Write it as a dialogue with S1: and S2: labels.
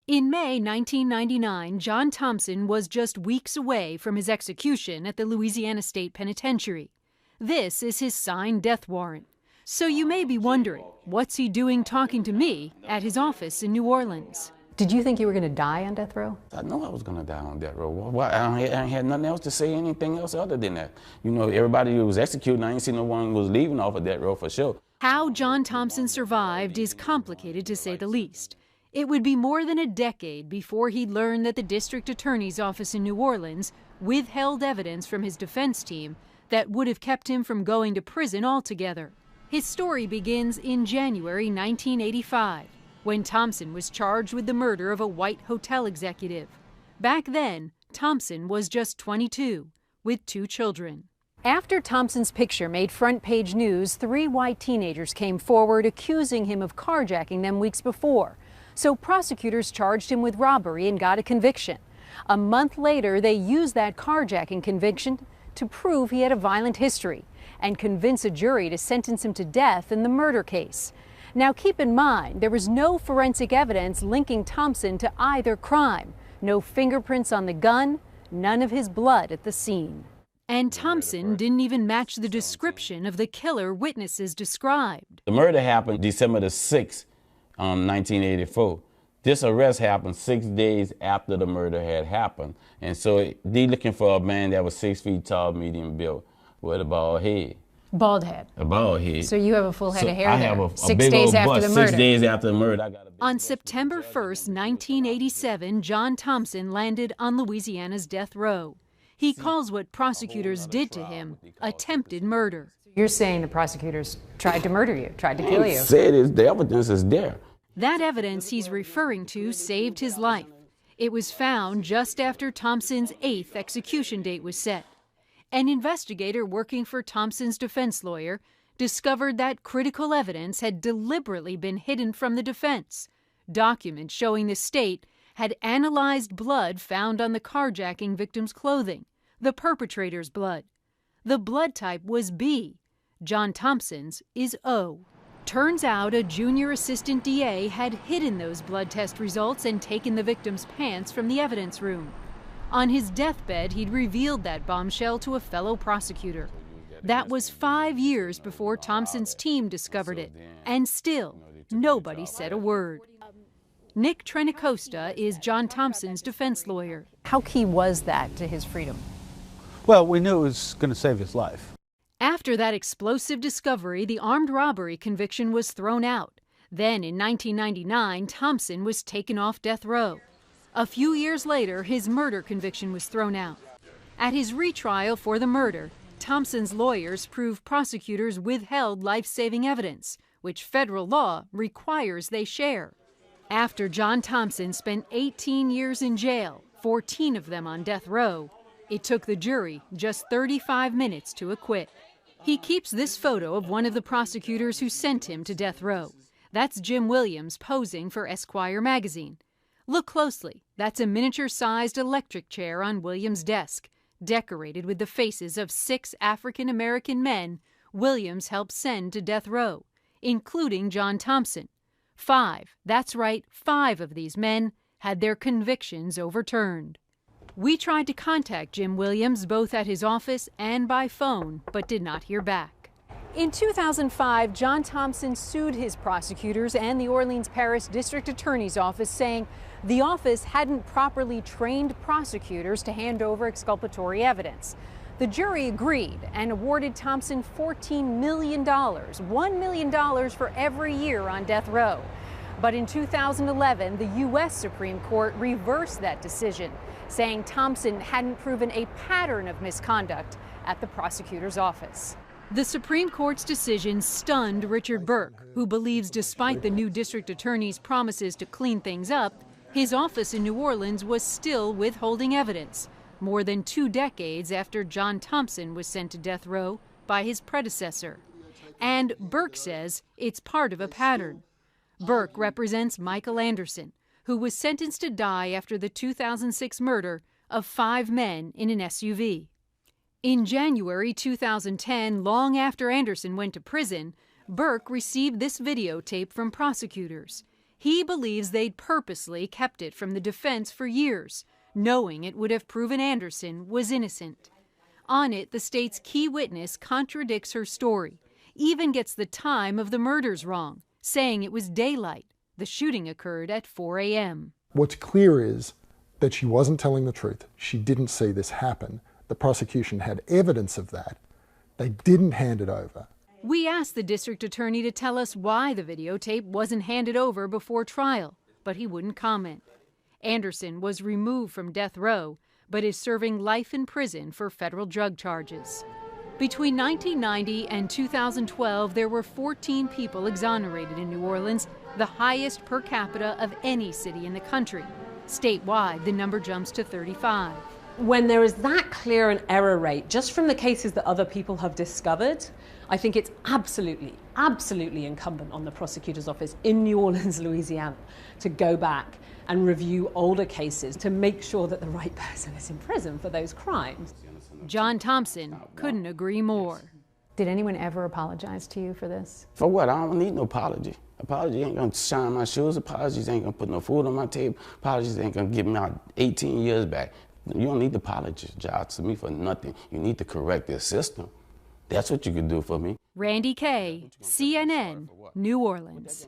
S1: In May 1999, John Thompson was just weeks away from his execution at the Louisiana State Penitentiary. This is his signed death warrant. So you may be wondering, what's he doing talking to me at his office in New Orleans?
S2: Did you think you were going to die on death row?
S3: I know I was going to die on death row. Well, I had nothing else to say, anything else other than that. You know, everybody who was executed, I ain't seen no one was leaving off of death row for sure.
S1: How John Thompson survived is complicated to say the least. It would be more than a decade before he learned that the district attorney's office in New Orleans withheld evidence from his defense team that would have kept him from going to prison altogether. His story begins in January 1985, when Thompson was charged with the murder of a white hotel executive. Back then, Thompson was just 22, with 2 children. After Thompson's picture made front-page news, 3 white teenagers came forward accusing him of carjacking them weeks before. So prosecutors charged him with robbery and got a conviction. A month later, they used that carjacking conviction to prove he had a violent history and convince a jury to sentence him to death in the murder case. Now keep in mind, there was no forensic evidence linking Thompson to either crime. No fingerprints on the gun, none of his blood at the scene. And Thompson didn't even match the description of the killer witnesses described.
S3: The murder happened December the 6th, 1984. This arrest happened 6 days after the murder had happened. And so they looking for a man that was 6 feet tall, medium built, with a bald head.
S2: Bald head.
S3: A bald head.
S2: So you have a full head of hair
S3: I
S2: there.
S3: have a
S2: 6
S3: big
S2: days
S3: old
S2: after
S3: bust.
S2: the murder.
S3: 6 days after the murder, I got a big
S1: On
S3: bust.
S1: September 1st, 1987, John Thompson landed on Louisiana's death row. He calls what prosecutors did to him attempted murder.
S2: You're saying the prosecutors tried to murder you, tried to kill you.
S3: Said is the evidence is there.
S1: That evidence he's referring to saved his life. It was found just after Thompson's 8th execution date was set. An investigator working for Thompson's defense lawyer discovered that critical evidence had deliberately been hidden from the defense. Documents showing the state had analyzed blood found on the carjacking victim's clothing, the perpetrator's blood. The blood type was B. John Thompson's is O. Turns out a junior assistant DA had hidden those blood test results and taken the victim's pants from the evidence room. On his deathbed, he'd revealed that bombshell to a fellow prosecutor. That was 5 years before Thompson's team discovered it, and still, nobody said a word. Nick Trenicosta is John Thompson's defense lawyer.
S2: How key was that to his freedom?
S4: Well, we knew it was going to save his life.
S1: After that explosive discovery, the armed robbery conviction was thrown out. Then, in 1999, Thompson was taken off death row. A few years later, his murder conviction was thrown out. At his retrial for the murder, Thompson's lawyers proved prosecutors withheld life-saving evidence, which federal law requires they share. After John Thompson spent 18 years in jail, 14 of them on death row, it took the jury just 35 minutes to acquit. He keeps this photo of one of the prosecutors who sent him to death row. That's Jim Williams posing for Esquire magazine. Look closely. That's a miniature-sized electric chair on Williams' desk, decorated with the faces of 6 African-American men Williams helped send to death row, including John Thompson. 5, that's right, 5 of these men had their convictions overturned. We tried to contact Jim Williams both at his office and by phone, but did not hear back. In 2005, John Thompson sued his prosecutors and the Orleans Parish District Attorney's Office, saying the office hadn't properly trained prosecutors to hand over exculpatory evidence. The jury agreed and awarded Thompson $14 million, $1 million for every year on death row. But in 2011, the U.S. Supreme Court reversed that decision, saying Thompson hadn't proven a pattern of misconduct at the prosecutor's office. The Supreme Court's decision stunned Richard Burke, who believes despite the new district attorney's promises to clean things up, his office in New Orleans was still withholding evidence, more than 2 decades after John Thompson was sent to death row by his predecessor. And Burke says it's part of a pattern. Burke represents Michael Anderson, who was sentenced to die after the 2006 murder of 5 men in an SUV. In January 2010, long after Anderson went to prison, Burke received this videotape from prosecutors. He believes they'd purposely kept it from the defense for years, knowing it would have proven Anderson was innocent. On it, the state's key witness contradicts her story, even gets the time of the murders wrong, saying it was daylight. The shooting occurred at 4 a.m.
S5: What's clear is that she wasn't telling the truth. She didn't see this happen. The prosecution had evidence of that. They didn't hand it over.
S1: We asked the district attorney to tell us why the videotape wasn't handed over before trial, but he wouldn't comment. Anderson was removed from death row, but is serving life in prison for federal drug charges. Between 1990 and 2012, there were 14 people exonerated in New Orleans, the highest per capita of any city in the country. Statewide, the number jumps to 35.
S6: When there is that clear an error rate, just from the cases that other people have discovered, I think it's absolutely incumbent on the prosecutor's office in New Orleans, Louisiana, to go back and review older cases to make sure that the right person is in prison for those crimes.
S1: John Thompson couldn't agree more.
S2: Did anyone ever apologize to you for this?
S3: For what? I don't need no apology. Apology ain't gonna shine my shoes. Apologies ain't gonna put no food on my table. Apologies ain't gonna give me out 18 years back. You don't need to apologize to me for nothing. You need to correct this system. That's what you can do for me.
S1: Randy Kay, CNN, New Orleans.